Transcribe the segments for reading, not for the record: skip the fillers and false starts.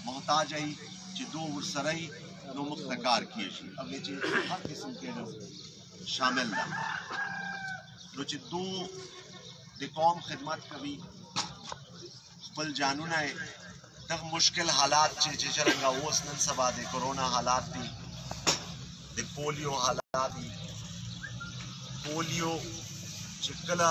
محتاج ای چې دو ورسره نو مختکار کیږي او چې هر قسم کې شامل ده نو چې دو د قوم خدمت کوي خپل جانونه دغه مشکل حالات چې څنګه اوس نن سبا د کرونا حالات دي د پولیو حالات دي پولیو چې کله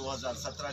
2017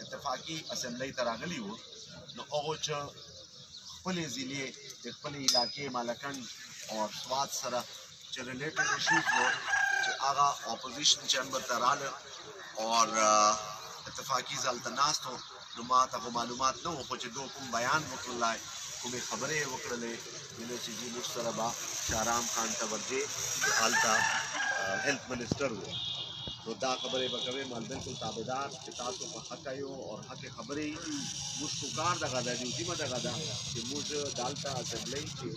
اتفاقی اسمبلی تراغلی ہو نو هغه چې خپل ضلع د خپل علاقې مالکان او سواد سره چې ریلیټډ ایشوز وو چې هغه اپوزیشن چیمبر ته رااله او اتفاقی ځلتناست نو ما ته معلومات نه وو چې دوی کوم بیان وکړلای کومې خبرې وکړلې چې موږ سره با شارام خان ته ورځي حالتا هیلث منسٹر وو تو دا خبریں بکوے مال بالکل تابعدار کہ تاسو په حق ایو اور حق خبریں مش کو کار دغه د ډیوټي ما دغه دا چې موږ دالتا اسمبلی کې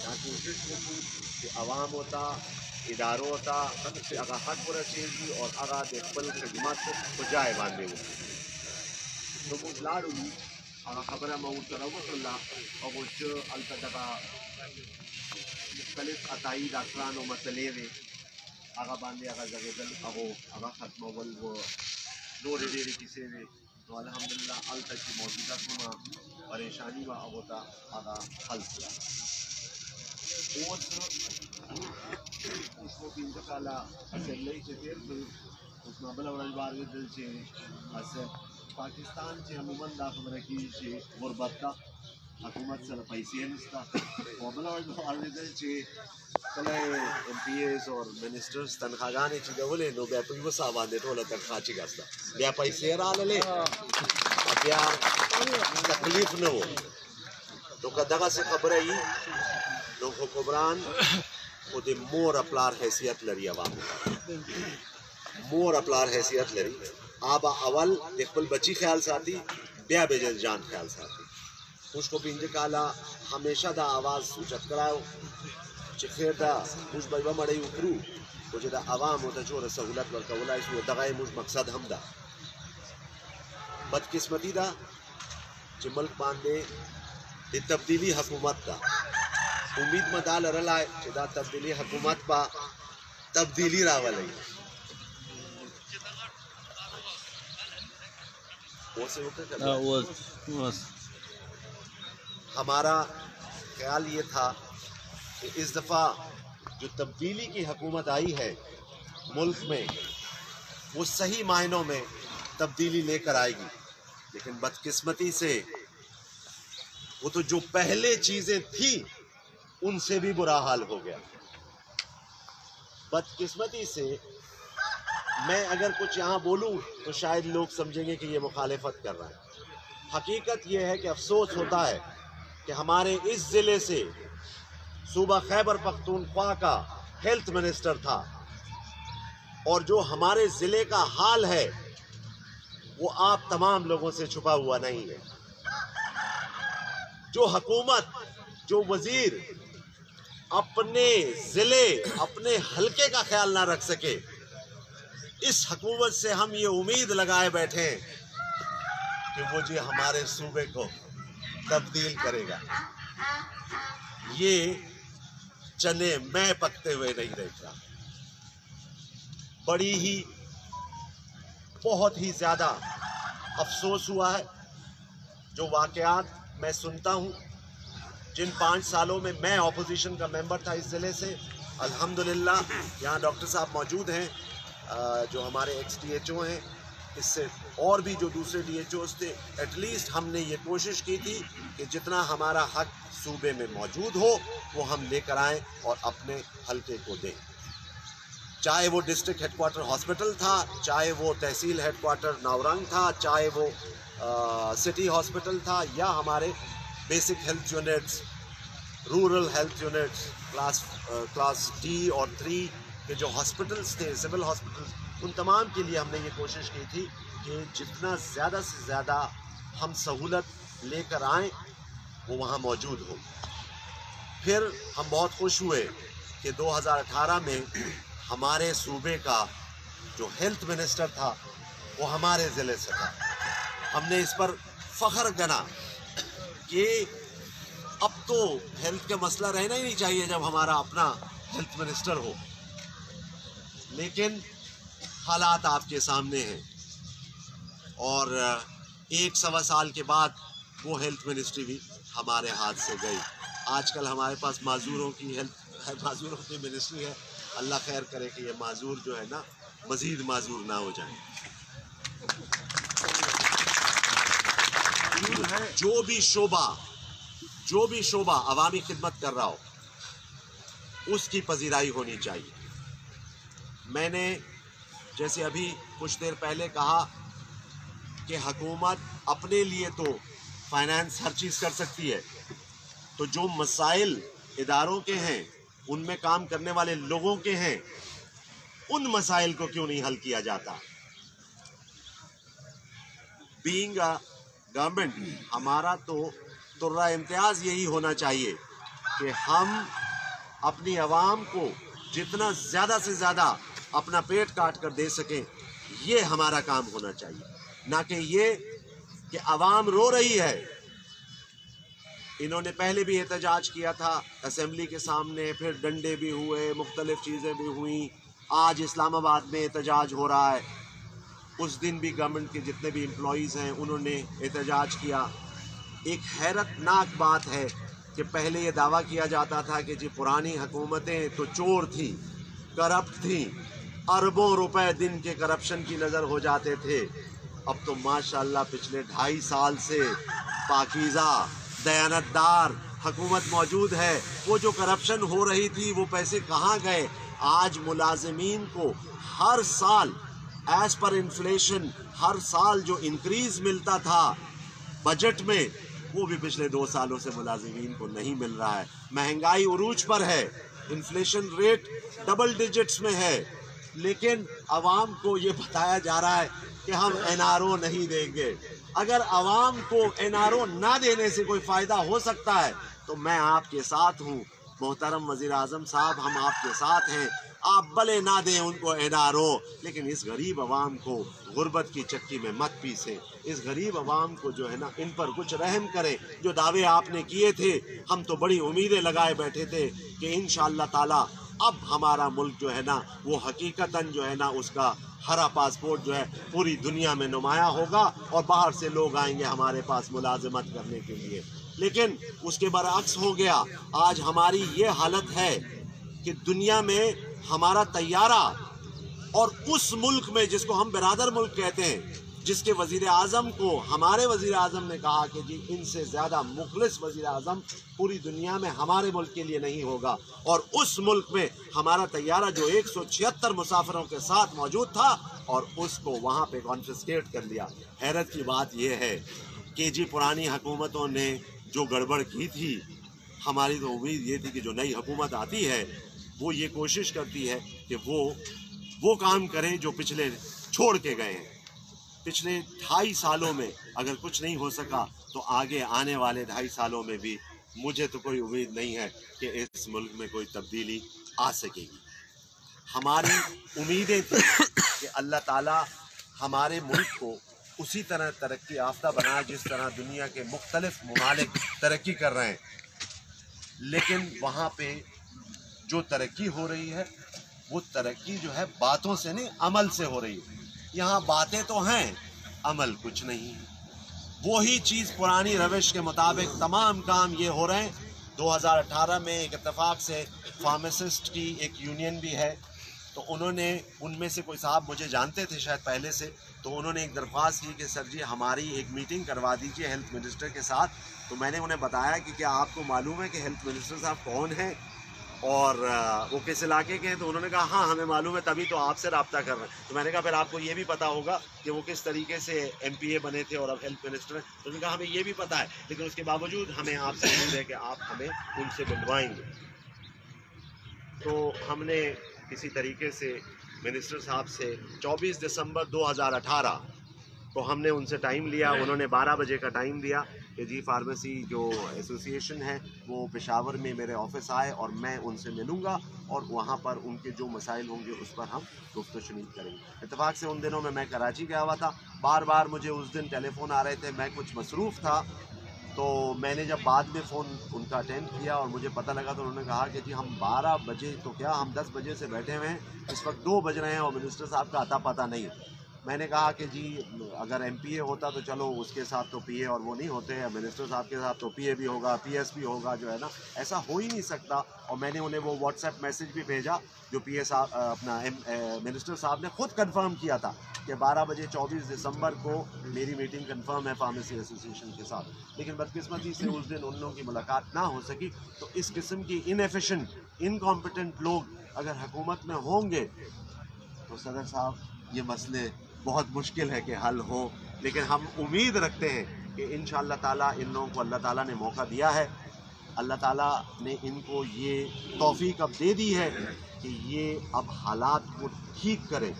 دا کوشش وکړو چې عوام ہوتا اداروں ہوتا چې هغه حق ورسېږي او هغه د خپل خدمات په ځای باندې وکړي نو موږ لاړو هغه خبره مو ورته وکړه او چې الته دغه مختلف عطایي ډاکټرانو مسلې وي هغه باندې هغه زګدل هغه ختمول و نور ډېرې کیسې وي نو الحمدلله هلته چې موجوده کومه پریشاني وه هغو ته هغه حل کړه اوس اوس مو پنځه کاله اسمبلی چې تېر کړو اوس ما بله ورځ واورېدل چې پاکستان چې عموما دا خبره کېږي چې غربت ده حکومت سره پیسې نشته او بله ورځ واورېدل چې کله ایم پی ایز اور منسٹرز تنخواهګانې چې ډولې نو بیا په یوه ساه باندې ټوله تنخوا چې ګسته بیا پیسې راللې بیا تکلیف نه و نو که دغسې خبره وي نو حکمران خو د مور پلار حیثیت لري عوامو مور پلار حیثیت لري آبا اول د خپل بچی خیال ساتي بیا به د جان خیال ساتي موږ خو پنځه کاله همیشه دا آواز اوچت کړی چې خیر دا موږ به یوه مړۍ وکړو خو چې د عوامو ته څومره سهولت ورکولی شو دغه یې موږ مقصد هم ده بدقسمتي ده چې ملک باندې د تبدیلي حکومت ده امید مې دا لرلی چې دا تبدیلي حکومت به تبدیلي راولي ہمارا خیال یہ تھا کہ اس دفعہ جو تبدیلی کی حکومت آئی ہے ملک میں وہ صحیح معنوں میں تبدیلی لے کر آئے گی لیکن بدقسمتی سے وہ تو جو پہلے چیزیں تھیں ان سے بھی برا حال ہو گیا بدقسمتی سے میں اگر کچھ یہاں بولوں تو شاید لوگ سمجھیں گے کہ یہ مخالفت کر رہا ہے حقیقت یہ ہے کہ افسوس ہوتا ہے کہ ہمارے اس ضلع سے صوبہ خیبر پختونخوا کا ہیلتھ منسٹر تھا اور جو ہمارے ضلع کا حال ہے وہ آپ تمام لوگوں سے چھپا ہوا نہیں ہے جو حکومت جو وزیر اپنے ضلع اپنے حلقے کا خیال نہ رکھ سکے اس حکومت سے ہم یہ امید لگائے بیٹھے ہیں کہ وہ جی ہمارے صوبے کو تبدیل کرے گا یہ چنے میں پکتے ہوئے نہیں دیکھ رہا بڑی ہی بہت ہی زیادہ افسوس ہوا ہے جو واقعات میں سنتا ہوں جن 5 سالوں میں میں اپوزیشن کا ممبر تھا اس ضلع سے الحمدللہ یہاں ڈاکٹر صاحب موجود ہیں جو ہمارے ایکس ڈی ایچ او ہیں اس سے اور بھی جو دوسرے ڈی ایچ اوز تھے ایٹ لیسٹ ہم نے یہ کوشش کی تھی کہ جتنا ہمارا حق صوبے میں موجود ہو وہ ہم لے کر آئیں اور اپنے حلقے کو دیں چاہے وہ ڈسٹرکٹ ہیڈ کوارٹر ہاسپٹل تھا، چاہے وہ تحصیل ہیڈ کوارٹر ناورنگ تھا، چاہے وہ سٹی ہاسپٹل تھا، یا ہمارے basic health units, rural health units, class D اور 3 کے جو ہاسپٹلس تھے، سول ہاسپٹلس، ان تمام کے لیے ہم نے یہ کوشش کی تھی کہ جتنا زیادہ سے زیادہ ہم سہولت لے کر آئیں وہ وہاں موجود ہو۔ پھر ہم بہت خوش ہوئے کہ 2018 میں ہمارے صوبے کا جو ہیلتھ منسٹر تھا وہ ہمارے ضلع سے تھا۔ ہم نے اس پر فخر گنا کہ اب تو ہیلتھ کا مسئلہ رہنا ہی نہیں چاہیے جب ہمارا اپنا ہیلتھ منسٹر ہو، لیکن حالات آپ کے سامنے ہیں، اور 1 سال کے بعد وہ ہیلتھ منسٹری بھی ہمارے ہاتھ سے گئی۔ آج کل ہمارے پاس معذوروں کی منسٹری ہے۔ اللہ خیر کرے کہ یہ معذور جو ہے نا مزید معذور نہ ہو جائیں۔ جو بھی شعبہ عوامی خدمت کر رہا ہو اس کی پذیرائی ہونی چاہیے۔ میں نے جیسے ابھی کچھ دیر پہلے کہا کہ حکومت اپنے لیے تو فائنانس ہر چیز کر سکتی ہے، تو جو مسائل اداروں کے ہیں، ان میں کام کرنے والے لوگوں کے ہیں، ان مسائل کو کیوں نہیں حل کیا جاتا؟ بینگ اے گورنمنٹ ہمارا تو درہ امتیاز یہی ہونا چاہیے کہ ہم اپنی عوام کو جتنا زیادہ سے زیادہ اپنا پیٹ کاٹ کر دے سکیں، یہ ہمارا کام ہونا چاہیے، نہ کہ یہ کہ عوام رو رہی ہے۔ انہوں نے پہلے بھی احتجاج کیا تھا اسمبلی کے سامنے، پھر ڈنڈے بھی ہوئے، مختلف چیزیں بھی ہوئیں، آج اسلام آباد میں احتجاج ہو رہا ہے۔ اس دن بھی گورنمنٹ کے جتنے بھی امپلائیز ہیں انہوں نے احتجاج کیا۔ ایک حیرت ناک بات ہے کہ پہلے یہ دعویٰ کیا جاتا تھا کہ جی پرانی حکومتیں تو چور تھیں، کرپٹ تھیں، اربوں روپے دن کے کرپشن کی نظر ہو جاتے تھے۔ اب تو ماشاءاللہ پچھلے 2.5 سال سے پاکیزہ دیانتدار حکومت موجود ہے۔ وہ جو کرپشن ہو رہی تھی وہ پیسے کہاں گئے؟ آج ملازمین کو ہر سال ایز پر انفلیشن ہر سال جو انکریز ملتا تھا بجٹ میں، وہ بھی پچھلے 2 سالوں سے ملازمین کو نہیں مل رہا ہے۔ مہنگائی عروج پر ہے، انفلیشن ریٹ ڈبل ڈیجٹس میں ہے، لیکن عوام کو یہ بتایا جا رہا ہے کہ ہم NRO نہیں دیں گے۔ اگر عوام کو NRO نہ دینے سے کوئی فائدہ ہو سکتا ہے تو میں آپ کے ساتھ ہوں محترم وزیر اعظم صاحب، ہم آپ کے ساتھ ہیں۔ آپ بھلے نہ دیں ان کو NRO، لیکن اس غریب عوام کو غربت کی چکی میں مت پیسیں۔ اس غریب عوام کو جو ہے نا ان پر کچھ رحم کریں۔ جو دعوے آپ نے کیے تھے، ہم تو بڑی امیدیں لگائے بیٹھے تھے کہ انشاءاللہ تعالی اب ہمارا ملک جو ہے نا وہ حقیقتاً جو ہے نا اس کا ہرا پاسپورٹ جو ہے پوری دنیا میں نمایاں ہوگا، اور باہر سے لوگ آئیں گے ہمارے پاس ملازمت کرنے کے لیے۔ لیکن اس کے برعکس ہو گیا۔ آج ہماری یہ حالت ہے کہ دنیا میں ہمارا طیارہ، اور اس ملک میں جس کو ہم برادر ملک کہتے ہیں، جس کے وزیر اعظم کو ہمارے وزیر اعظم نے کہا کہ جی ان سے زیادہ مخلص وزیر اعظم پوری دنیا میں ہمارے ملک کے لیے نہیں ہوگا، اور اس ملک میں ہمارا طیارہ جو 176 مسافروں کے ساتھ موجود تھا اور اس کو وہاں پہ کانفسکیٹ کر لیا۔ حیرت کی بات یہ ہے کہ جی پرانی حکومتوں نے جو گڑبڑ کی تھی، ہماری تو امید یہ تھی کہ جو نئی حکومت آتی ہے وہ یہ کوشش کرتی ہے کہ وہ کام کرے جو پچھلے چھوڑ کے گئے ہیں۔ پچھلے 2.5 سالوں میں اگر کچھ نہیں ہو سکا تو آگے آنے والے 2.5 سالوں میں بھی مجھے تو کوئی امید نہیں ہے کہ اس ملک میں کوئی تبدیلی آ سکے گی۔ ہماری امیدیں تھیں کہ اللہ تعالیٰ ہمارے ملک کو اسی طرح ترقی یافتہ بنائے جس طرح دنیا کے مختلف ممالک ترقی کر رہے ہیں، لیکن وہاں پہ جو ترقی ہو رہی ہے وہ ترقی جو ہے باتوں سے نہیں، عمل سے ہو رہی ہے۔ یہاں باتیں تو ہیں، عمل کچھ نہیں ہے۔ وہی چیز پرانی روش کے مطابق تمام کام یہ ہو رہے ہیں۔ 2018 میں ایک اتفاق سے فارماسسٹ کی ایک یونین بھی ہے، تو انہوں نے ان میں سے کوئی صاحب مجھے جانتے تھے شاید پہلے سے، تو انہوں نے ایک درخواست کی کہ سر جی ہماری ایک میٹنگ کروا دیجئے ہیلتھ منسٹر کے ساتھ۔ تو میں نے انہیں بتایا کہ کیا آپ کو معلوم ہے کہ ہیلتھ منسٹر صاحب کون ہیں؟ اور وہ کس علاقے کے ہیں، تو انہوں نے کہا ہاں ہمیں معلوم ہے، تبھی تو آپ سے رابطہ کر رہے ہیں. تو میں نے کہا پھر آپ کو یہ بھی پتا ہوگا کہ وہ کس طریقے سے MPA بنے تھے اور اب ہیلتھ منسٹر ہیں. تو انہوں نے کہا ہمیں یہ بھی پتا ہے، لیکن اس کے باوجود ہمیں آپ سے امید ہے کہ آپ ہمیں ان سے ملوائیں گے. تو ہم نے کسی طریقے سے منسٹر صاحب سے 24 دسمبر 2018 کو ہم نے ان سے ٹائم لیا. انہوں نے 12 بجے کا ٹائم دیا کہ جی فارمیسی جو ایسوسی ایشن ہے وہ پشاور میں میرے آفس آئے اور میں ان سے ملوں گا اور وہاں پر ان کے جو مسائل ہوں گے اس پر ہم گفت و شنید کریں گے. اتفاق سے ان دنوں میں کراچی گیا ہوا تھا. بار بار مجھے اس دن ٹیلی فون آ رہے تھے، میں کچھ مصروف تھا. تو میں نے جب بعد میں فون ان کا اٹینڈ کیا اور مجھے پتہ لگا تو انہوں نے کہا کہ جی ہم 12 بجے تو کیا ہم 10 بجے سے بیٹھے ہوئے ہیں، اس وقت 2 بج رہے ہیں اور منسٹر صاحب کا اتا پتہ نہیں ہے. میں نے کہا کہ جی اگر MPA ہوتا تو چلو اس کے ساتھ تو PA اور وہ نہیں ہوتے ہیں، منسٹر صاحب کے ساتھ تو PA بھی ہوگا PS بھی ہوگا، جو ہے نا ایسا ہو ہی نہیں سکتا. اور میں نے انہیں وہ واٹس ایپ میسج بھی بھیجا جو PA صاحب اپنا منسٹر صاحب نے خود کنفرم کیا تھا کہ 12 بجے 24 دسمبر کو میری میٹنگ کنفرم ہے فارمیسی ایسوسی ایشن کے ساتھ. لیکن بدقسمتی سے اس دن ان لوگوں کی ملاقات نہ ہو سکی. تو اس قسم کی انیفیشنٹ انکمپیٹنٹ لوگ اگر حکومت میں ہوں گے تو صدر صاحب یہ مسئلے بہت مشکل ہے کہ حل ہو. لیکن ہم امید رکھتے ہیں کہ انشاءاللہ تعالیٰ ان لوگوں کو اللہ تعالیٰ نے موقع دیا ہے، اللہ تعالیٰ نے ان کو یہ توفیق اب دے دی ہے کہ یہ اب حالات کو ٹھیک کریں.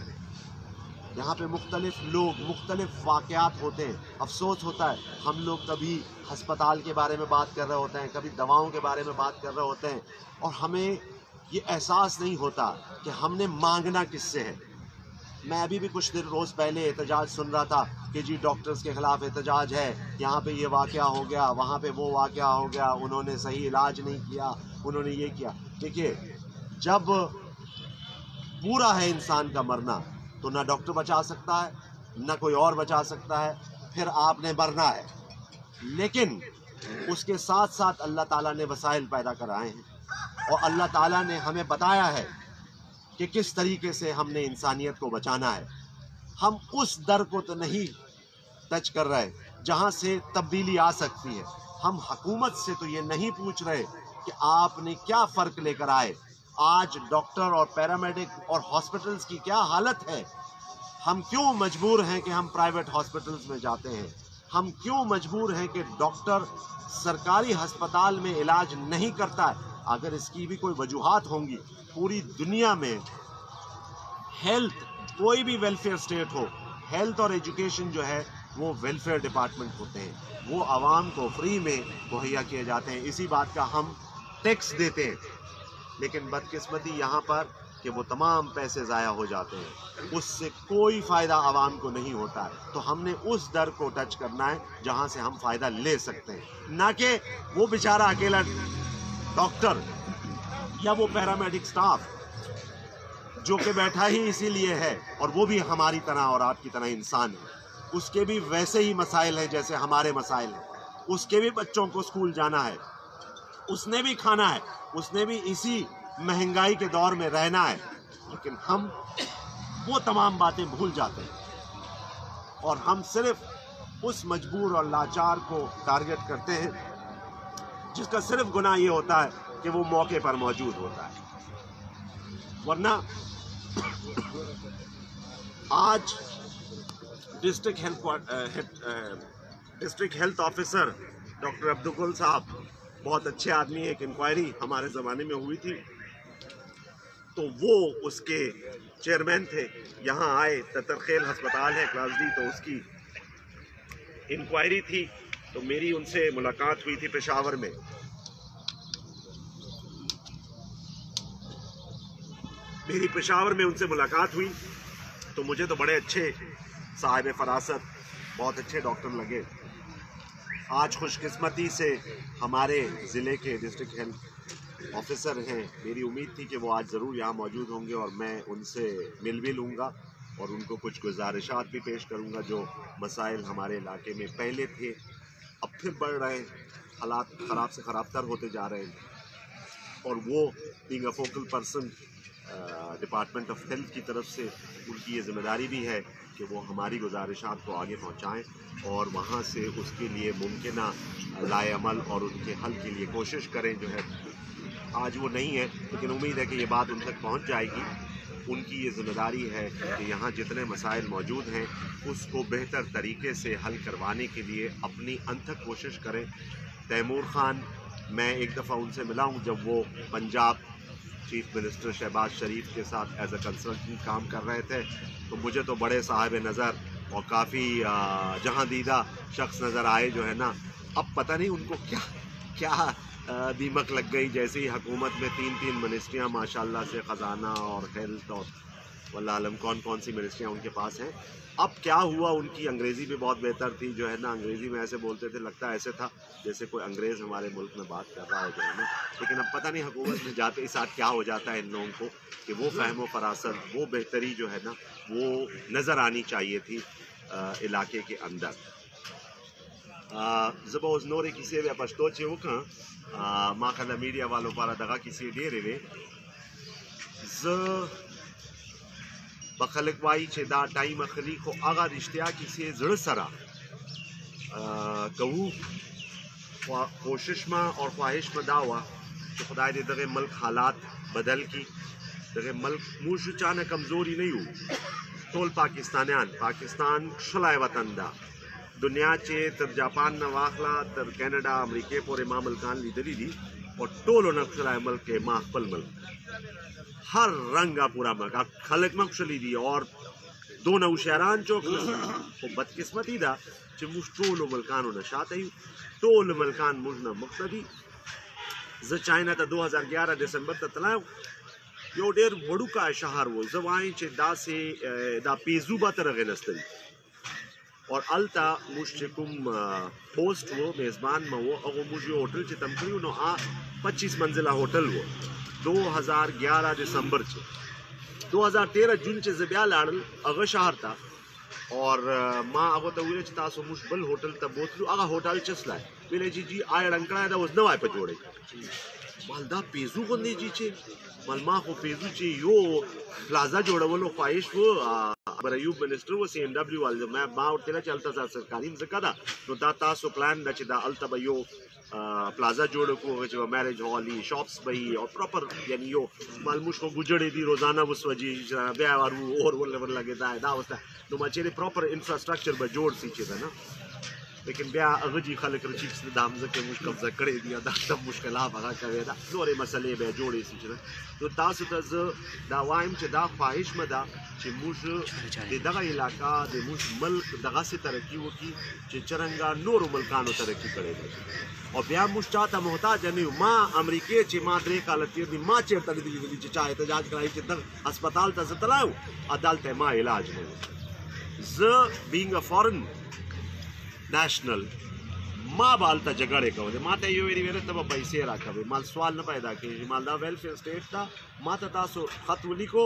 یہاں پہ مختلف لوگ مختلف واقعات ہوتے ہیں. افسوس ہوتا ہے ہم لوگ کبھی ہسپتال کے بارے میں بات کر رہے ہوتے ہیں، کبھی دواؤں کے بارے میں بات کر رہے ہوتے ہیں اور ہمیں یہ احساس نہیں ہوتا کہ ہم نے مانگنا کس سے ہے. میں ابھی بھی کچھ دن روز پہلے احتجاج سن رہا تھا کہ جی ڈاکٹرز کے خلاف احتجاج ہے، یہاں پہ یہ واقعہ ہو گیا، وہاں پہ وہ واقعہ ہو گیا، انہوں نے صحیح علاج نہیں کیا، انہوں نے یہ کیا. دیکھیے جب پورا ہے انسان کا مرنا تو نہ ڈاکٹر بچا سکتا ہے نہ کوئی اور بچا سکتا ہے، پھر آپ نے مرنا ہے. لیکن اس کے ساتھ ساتھ اللہ تعالیٰ نے وسائل پیدا کرائے ہیں اور اللہ تعالیٰ نے ہمیں بتایا ہے کہ کس طریقے سے ہم نے انسانیت کو بچانا ہے. ہم اس در کو تو نہیں ٹچ کر رہے جہاں سے تبدیلی آ سکتی ہے. ہم حکومت سے تو یہ نہیں پوچھ رہے کہ آپ نے کیا فرق لے کر آئے. آج ڈاکٹر اور پیرامیڈک اور ہاسپٹلز کی کیا حالت ہے. ہم کیوں مجبور ہیں کہ ہم پرائیویٹ ہاسپٹلز میں جاتے ہیں؟ ہم کیوں مجبور ہیں کہ ڈاکٹر سرکاری ہسپتال میں علاج نہیں کرتا ہے؟ اگر اس کی بھی کوئی وجوہات ہوں گی. پوری دنیا میں ہیلتھ کوئی بھی ویلفیئر اسٹیٹ ہو، ہیلتھ اور ایجوکیشن جو ہے وہ ویلفیئر ڈپارٹمنٹ ہوتے ہیں، وہ عوام کو فری میں مہیا کیے جاتے ہیں. اسی بات کا ہم ٹیکس دیتے ہیں. لیکن بدقسمتی یہاں پر کہ وہ تمام پیسے ضائع ہو جاتے ہیں، اس سے کوئی فائدہ عوام کو نہیں ہوتا ہے. تو ہم نے اس در کو ٹچ کرنا ہے جہاں سے ہم فائدہ لے سکتے ہیں، نہ کہ وہ بیچارہ اکیلا ڈاکٹر یا وہ پیرامیڈک سٹاف جو کہ بیٹھا ہی اسی لیے ہے اور وہ بھی ہماری طرح اور آپ کی طرح انسان ہے. اس کے بھی ویسے ہی مسائل ہیں جیسے ہمارے مسائل ہیں. اس کے بھی بچوں کو اسکول جانا ہے، اس نے بھی کھانا ہے، اس نے بھی اسی مہنگائی کے دور میں رہنا ہے. لیکن ہم وہ تمام باتیں بھول جاتے ہیں اور ہم صرف اس مجبور اور لاچار کو ٹارگٹ کرتے ہیں جس کا صرف گناہ یہ ہوتا ہے کہ وہ موقع پر موجود ہوتا ہے. ورنہ آج ڈسٹرکٹ ہیلتھ آفیسر ڈاکٹر عبدالقل صاحب بہت اچھے آدمی ہیں. ایک انکوائری ہمارے زمانے میں ہوئی تھی تو وہ اس کے چیئرمین تھے. یہاں آئے، تترخیل ہسپتال ہے کلاس D، تو اس کی انکوائری تھی تو میری ان سے ملاقات ہوئی تھی پشاور میں. ان سے ملاقات ہوئی تو مجھے تو بڑے اچھے صاحب فراست، بہت اچھے ڈاکٹر لگے. آج خوش قسمتی سے ہمارے ضلع کے ڈسٹرکٹ ہیلتھ آفیسر ہیں. میری امید تھی کہ وہ آج ضرور یہاں موجود ہوں گے اور میں ان سے مل بھی لوں گا اور ان کو کچھ گزارشات بھی پیش کروں گا. جو مسائل ہمارے علاقے میں پہلے تھے اب پھر بڑھ رہے ہیں، حالات خراب سے خراب تر ہوتے جا رہے ہیں اور وہ being a focal person department of health کی طرف سے ان کی یہ ذمہ داری بھی ہے کہ وہ ہماری گزارشات کو آگے پہنچائیں اور وہاں سے اس کے لیے ممکنہ لائے عمل اور ان کے حل کے لیے کوشش کریں جو ہے. آج وہ نہیں ہے، لیکن امید ہے کہ یہ بات ان تک پہنچ جائے گی. ان کی یہ ذمہ داری ہے کہ یہاں جتنے مسائل موجود ہیں اس کو بہتر طریقے سے حل کروانے کے لیے اپنی انتھک کوشش کریں. تیمور خان، میں ایک دفعہ ان سے ملا ہوں جب وہ پنجاب چیف منسٹر شہباز شریف کے ساتھ ایز اے کنسلٹنٹ کام کر رہے تھے، تو مجھے تو بڑے صاحب نظر اور کافی جہاں دیدہ شخص نظر آئے جو ہے نا. اب پتہ نہیں ان کو کیا دیمک لگ گئی، جیسے ہی حکومت میں 3 منسٹریاں ماشاءاللہ سے، خزانہ اور ہیلتھ اور واللہ عالم کون سی منسٹریاں ان کے پاس ہیں. اب کیا ہوا، ان کی انگریزی بھی بہت بہتر تھی جو ہے نا، انگریزی میں ایسے بولتے تھے لگتا ایسے تھا جیسے کوئی انگریز ہمارے ملک میں بات کر رہا ہو جو ہے نا. لیکن اب پتہ نہیں حکومت میں جاتے ہی ساتھ کیا ہو جاتا ہے ان لوگوں کو کہ وہ فہم و فراست، وہ بہتری جو ہے نا وہ نظر آنی چاہیے تھی علاقے کے اندر. زه به اوس نورې کیسې بیا پښتو چې وکړم، ما کله میډیا والو لپاره دغه کیسې ډېرې وې. زه به خلک وایي چې دا ټایم اخلي، خو هغه رښتیا کیسې زړه سره کوو. کوشش ما اور خواهش ما دا وه چې خدای دې دغه ملک حالات بدل کړي. دغه ملک موږ چا نه کمزوري نه یو، ټول پاکستان ښکلی وطن ده. دنیا چې تر جاپان نه واخله تر کینیډا امریکې پورې ما ملکان لیدلی دي، او ټولو نه ښکلی ملک کې ما خپل ملک، هر رنګه پورا ملک، خلک ما ښکلي دي اور دونه هوښیاران چوک نه. خو بدقسمتي ده چې موږ ټولو ملکانو نه شاته یو، ټول ملکان موږ نه مخته دي. زه چاینا ته 2011 دسمبر ته تللی وم، یو ډېر وړوکی شهر و. زه وایم چې داسې دا پیزو به تر هغې نسته وي. اور التا موږ چې کوم پوسټ و میزبان ما و، هغه موږ یو هوټل چې تم کړی و، نو 25 منزله هوټل و. 2011 دسمبر چې 2013 جون چې زه بیا لاړل هغه شهر ته، اور ما هغه ته ویل چې تاسو موږ بل هوټل ته بوتلو، هغه هوټل چې سلای ویلې جی آیا ړنګړی دا اوس نوی په جوړی. مال دا پیزو غوندې جی چې مال ما خو پیزو چې یو پلازا جوړولو خواهش و. ایوب منسٹر و سی این ڈبلیو والے، میں ورته ویل چې هلته سرکاري ځمکه ده، نو دا تاسو پلان ده چې دا هلته به یو پلازا جوړ کړو چې به میرج هال وي، شاپس به وي، او پراپر یعنی یو مال موږ خو ګوجړې دي روزانه وسوځي بیا اور ولګېدا دا اوس ده، نو ما چیرې پراپر انفراسټرکچر به جوړ سي چې ده نه. لیکن بیا هغه جي خلک رچیک سره د ځمکې موږ قبضه کړې دي، دا سب مشکلات هغه کوي، دا نورې مسلې بیا جوړې سي چې ده. نو تاسو ته زه دا وایم چې دا خواهش مه ده چې موږ د دغه علاقه د موږ ملک دغسې ترقي وکړي چې څرنګه نورو ملکانو ترقي کړې ده. او بیا موږ چا ته محتاج نه یو. ما امریکې چې ما 3 کاله تېر دي، ما چېرته نه دي لیدلي چې چا احتجاج کړی چې دغه هسپتال ته زه تللی وم دلته ما علاج نه و. زه بینګ ا فارن نیشنل ما به هلته جګړې کولې. ما ته یې ویلې ته به پیسې راکوې، مال سوال نه پیدا کېږي، مال دا ویلفیر سټیټ ده. ما ته تاسو خط ولیکو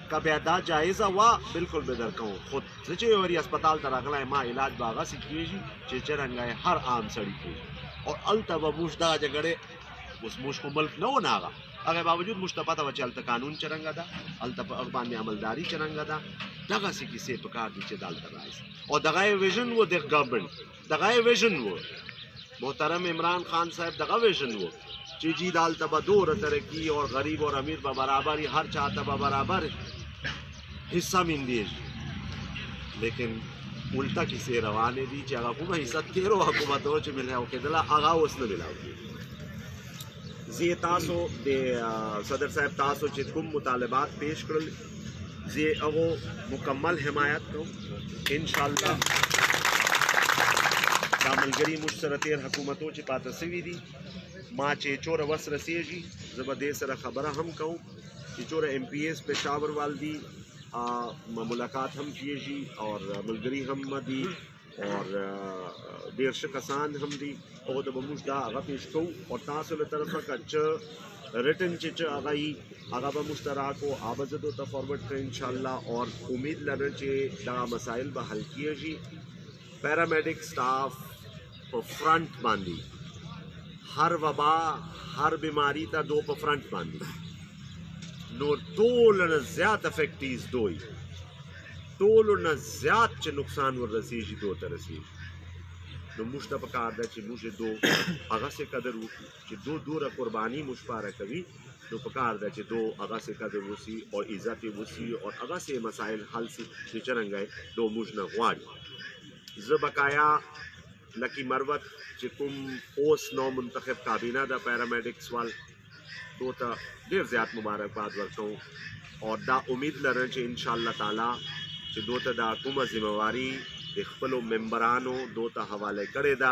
که بیا دا جایزه وه بالکل به درکوم، خو زه چې یو واري هسپتال ته راغلی ما علاج به هغسې کېږي چې څرنګه یې هر عام سړي کېږي. او هلته به موږ دغه جګړې، اوس موږ خو ملک نه و نه هغه باوجود موږ ته پته وه چې هلته قانون څرنګه ده، هلته په هغه باندې عملداري څرنګه ده. دغسې کیسې پکار دي چې دلته راشي. او دغه یې ویژن و د ګورنمنټ، دغه یې ویژن و محترم عمران خان صاحب، دغه ویژن و چې جی دلته به دوره ترقي اور غریب اور امیر به برابر وي، هر چا ته به برابر حصہ مندیږي. لیکن الټا کیسې روانې دي چې هغه کومه حصه تېرو حکومتو چې ملاو کېدله هغه اوس نه ملاو کېږي. زه تاسو د صدر صاحب تاسو چې کوم مطالبات پیش کړل زه هغه مکمل حمایت کوم انشاءالله. دا ملګري موږ سره تېر حکومتو چې پاته سوي دي، ما چې چوره وس رسېږي زه به دې سره خبره هم کوم چې چوره ایم پی ایس پېښور وال دي ملاقات هم کیږي اور ملګري هم دي اور ډېر ښه کسان هم دي، هغو ته به موږ دا هغه پیش کوو. او تاسو له طرفه که څه ریټن چې څه هغه وي هغه به موږ ته راکړو، هغه به زه درته فارورډ کړم انشاءالله. اور امید لرم چې دغه مسایل به حل کیږي. پیرامیډیک سټاف په فرنټ باندې هر وبا هر بیماری ته دو په فرنټ باندې، نو ټولو نه زیات افیکټیز دوی، ټولو نه زیات چې نقصان ور رسېږي دو ته رسېږي. نو موږ ته پکار ده چې موږ دو هغسې قدر وکړو چې دو دوره قرباني موږ پاره کوي نو پکار ده چې دو هغسې قدر وسي او عزت یې وسي او هغسې مسایل حل سي چې څرنګه دو موږ نه غواړي. زه بقایا لکی مروت چې کوم اوس نو منتخب کابینه ده پیرامیډکس وال دو ته ډېر زیات مبارکباد ورکوم او دا امید لرم چې انشاءالله تعالی چې دو ته دا کومه ذمہواری د خپلو ممبرانو دو ته حواله کړې ده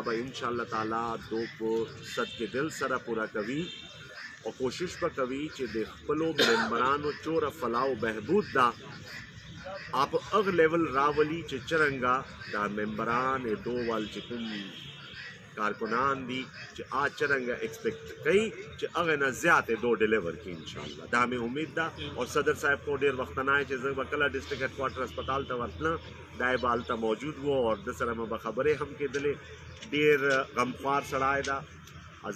به انشاءالله تعالی دو په صدق دل سره پورا کوي او کوشش به کوي چې د خپلو ممبرانو چوره فلاح و بهبود ده آپ اغ لیول راولی چې څرنګه دا ممبران دو وال چې کوم کارکنان دي چې څرنګه ایکسپیکٹ کوي چې هغه نه زیاتې دو ډیلیور کړي انشاءالله. دا مې امید ده او صدر صاحب کو ډېر وخت نه چې زه به کله ډسټرکټ هیډ کوارټر هسپتال ته ورتلم دا یې به هلته موجود و او د سره مې به خبرې هم کېدلې. ډېر غمخوار سړی ده.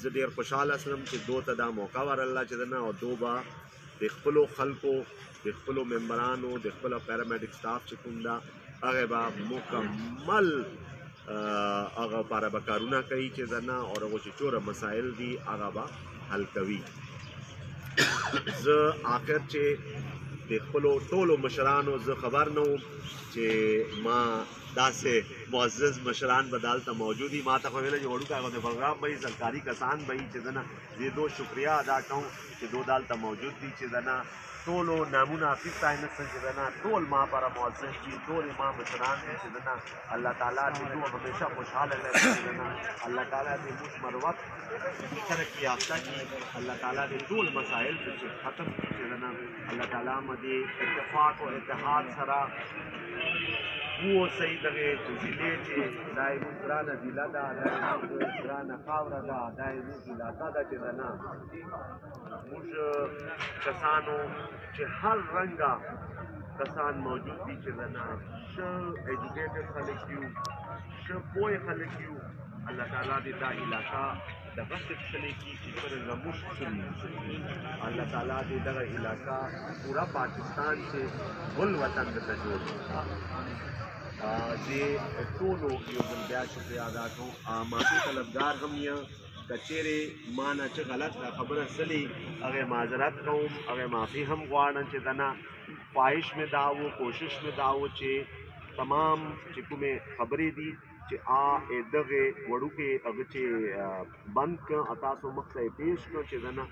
زه ډېر خوشحاله شوم چې دو ته دا موقع ورله چې نه او دو به د خپلو خلکو د خپلو ممبرانو د خپلو پیرامیډیک سټاف چې کوم ده هغه به مکمل هغه پاره به کارونه کوي چې ده نه او هغه چې څومره مسایل دي هغه به حل کوي. زه آخر چې د خپلو ټولو مشرانو زه خبر نه وم چې ما داسې معزز مشران به دلته موجود دي. ما ته خو ویله چې وړوکی هغه د پروګرام به وي سرکاري کسان به وي چې ده نه زه دو شکریه ادا کوم چې دو دلته موجود دي چې ده نه ټولو نامونه حفیظ صاحب نشته چې ده نه ټول ما پاره معزز دي ټول ما مشران دي چې ده نه الله تعالی دې دو همیشه خوشحاله رہے چې ده نه الله تعالی دې موږ مروت ترقی یافتہ کړي. الله تعالی دې ټول مسایل چې ختم کړي چې ده نه الله تعالی مدې اتفاق او اتحاد سره وہ صحیح دغه ضلع چې دا زموږ ګرانه ضلع ده دا زموږ ګرانه خاوره ده دا زموږ علاقه ده چې ده نه موږ کسانو چې هر رنګه کسان موجود دي چې ده نه ښه ایجوکیټډ خلک یو ښه پوه خلک یو. الله تعالی دې دا علاقه دغسې ښکلې کړي چې څرنګه موږ ښکلي الله تعالی دې دغه علاقه پورا پاکستان چې بل وطن درته جوړ کړي. دې ټولو یو ځل بیا شکریه ادا کوم. معافي طلبګار هم یم که چیرې ما نه چې غلط خبره سلی هغې معذرت کوم هغې معافي هم غواړم چې ده نه خواهش مې دا و کوشش مې دا و چې تمام چې کومې خبرې دي چې دغه وړوکې هغه چې بند کړه تاسو مخ ته یې پیش کړه چې ده نه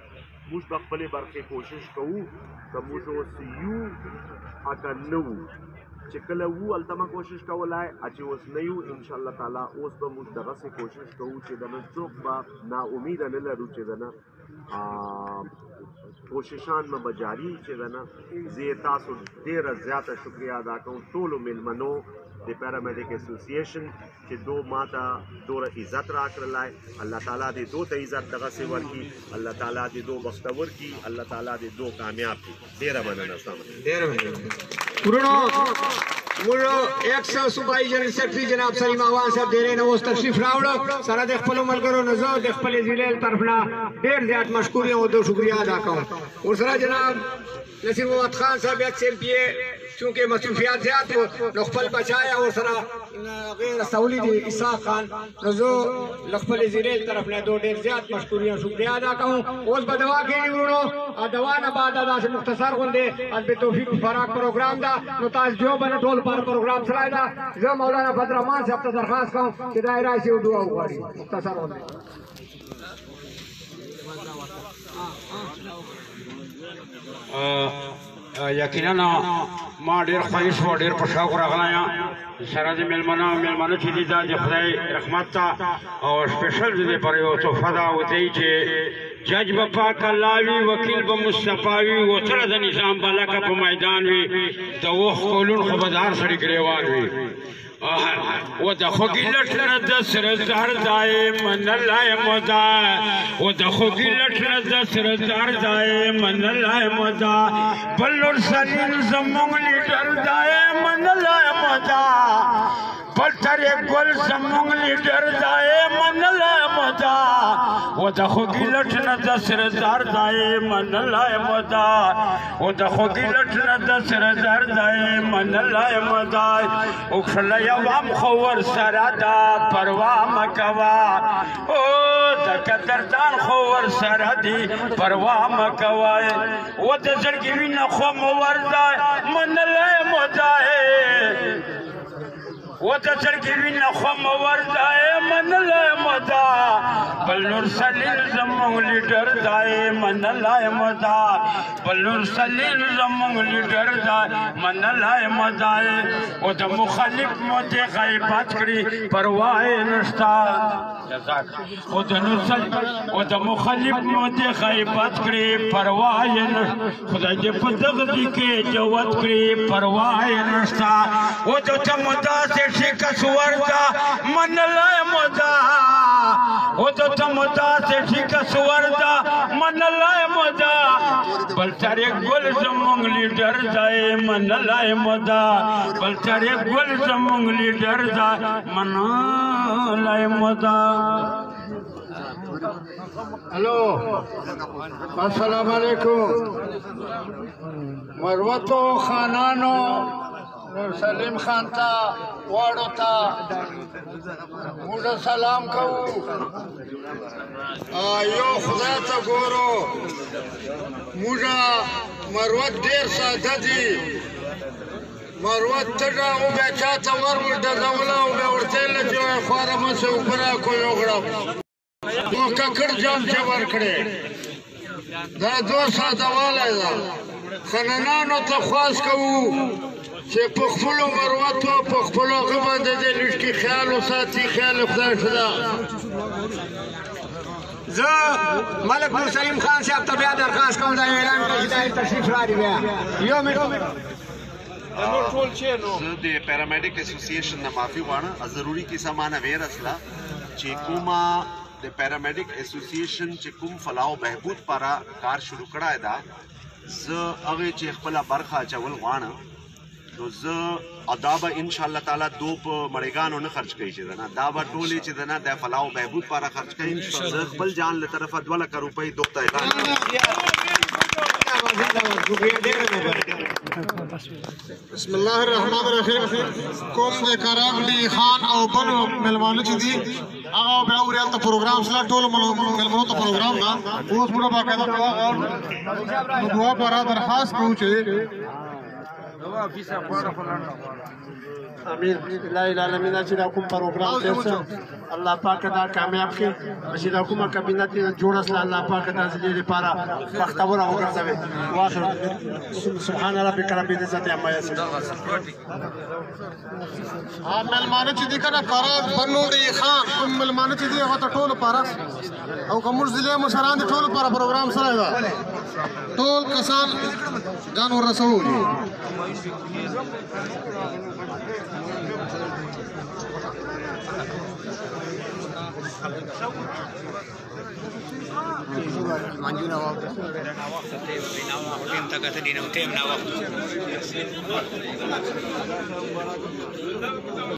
موږ به خپلې برخې کوشش کوو که موږ اوس یو که نه وو چې کله وو هلته ما کوشش کولای چې اوس نه یو انشاءالله تعالی اوس به موږ دغسې کوشش کوو چې ده نه څوک به ناامیده نه لرو چې ده نه کوششان به به جاري چې ده نه زه تاسو ډېره زیاته شکریه ادا کوم ټولو میلمنو د پیرامیډیک ایسوسییشن چې دو ما ته دوره عزت راکړلی. الله تعالی دې دو ته عزت دغسې ورکړي. الله تعالی دې دو بختور کړي. الله تعالی دې دو کامیاب کړي. ډېره مننه. مولو 100 صوبائی جنرل سیکرٹری جناب سلیم احوان صاحب ډېرې نه اوس تشریف راوړه سره د خپلو ملګرو نه زه د خپلې ضلع طرف نه ډېر زیات مشکور یم او د شکریه ادا کوم. ورسره جناب نصیر محمد خان صاحب ایکس ایم پی اے چونکہ مصروفیات زیات ہو لخپل بچایا اور سرا غیر سولی دی اسحاق خان رضو لخپل زیرے طرف نے دو ډیر زیات مشکوریاں شکریہ ادا کروں. اوس بدوا کے ورونو دوا نه بعد ادا سے مختصر غوندے از به توفیق فراق پروگرام دا نو تاس جو بن ټول پر پروگرام چلائے دا زه مولانا بدر رحمان صاحب ته درخواست کوم چې دایره سے دعا وغواړي مختصر غوندے. یقینا ما ډیر خواهش و ډیر په شوق راغلی یم سره د میلمانه چې دي دا د خدای رحمت ته او سپیشل د دې پر یو تحفه ده او دی چې جج به پاک الله وي وکیل به مصطفی وي وتره د نظام به لکه په میدان وي د وخ قولون خو به د هر سړي ګریوان وي و د خوږی لټ نه د سره زهر ځای منلی مدا و د خوږی لټ نه د سره زهر ځای منلی مدا بل ورسنین زموږ لیډر ځای منلی مدا بل بلتر گل زمونگ لیڈر دائے من لائے مدا و دخو گلٹ ندسر زار دائے من لائے مدا و دخو گلٹ ندسر زار دائے من لائے مدا اکشل یوام خور سرادا پروا مکوا او دکتردان خور سرادی پروا مکوا و دزرگوین خو موردائے من لائے مدا و دزرگوین خو موردائے من لائے مدا بل نور سلیل زمونگ لیڈر دائے من لائے مدا بل نور سلیل زمونگ لیڈر دائے من لائے مدا و دا مخالف موتے غیبات کری پروائے نشتا و دا مخالف موتے غیبات کری پروائے نشتا خدا جے پدغ دی کے جوت کری پروائے نشتا و دا مدا سے شکس وردا من لائے مدا و دا مدا سے شکس وردا من لائے مدا بلتر گل زمونگ لیڈر دائے من لائے مدا بلتر گل زمونگ لیڈر دائے من لائے مدا ہلو السلام علیکم مروتو خانانو نور سلیم خان تا واڑو تا موڑا سلام کهو یو خدا تا گورو موڑا مروت دیر ساده دی مروت تگا او بے چاہتا ورور دا دولا او بے ورطیل جو خوارا من سے اوپرا کوئی اگڑا دو ککڑ جام چبر کڑے دا دو ساده والا دا خننانو تا خواست کهو چه پخپلو مروتو پخپلو غبان ده لشکی خیالو ساتی خیال خدا شدا زه ملک نور سلیم خان صاحب ته بیا درخواست کوم دا اعلان کړي چې تشریف راوړي بیا یو منټ زه د پیرامیډیک اسوسییشن نه معافي غواړم ضروري کیسه مانه ویر اصله چې کومه د پیرامیډیک اسوسییشن چې کوم فلاح او بهبود لپاره کار شروع کړی دا زه هغې چې خپله برخه اچول غواړم نو زه دا به انشاءالله تعالی دو په مړیګانو نه خرچ کوي چې ده نه دا به ټولې چې ده نه د فلاح او بهبود لپاره خرچ کوي زه خپل جان له طرفه 2 لکه روپۍ دوی ته اعلان بسم الله الرحمن الرحیم کوم د کراغلی خان او بنو ملمانو چې دي هغه بیا ورته پروګرام سره ټول ملمانو ته پروګرام دا اوس موږ باقاعده دعا پر درخواست کوو چې امین لا اله الا الله چې دا کوم پروګرام ته الله پاک دا کامیاب کړي چې دا کومه کابینه ته جوړه سره الله پاک دا ځلې لپاره بختور وګرځوي واخر سبحان ربک رب العزت عما یصفون ملمانه چې دي کنه قرار بنو دی خان کوم ملمانه چې دي هغه ته ټول لپاره او کوم ضلع مشران دي ټول لپاره پروګرام سره دا ټول کسان ځان ورسوي manjuna waktu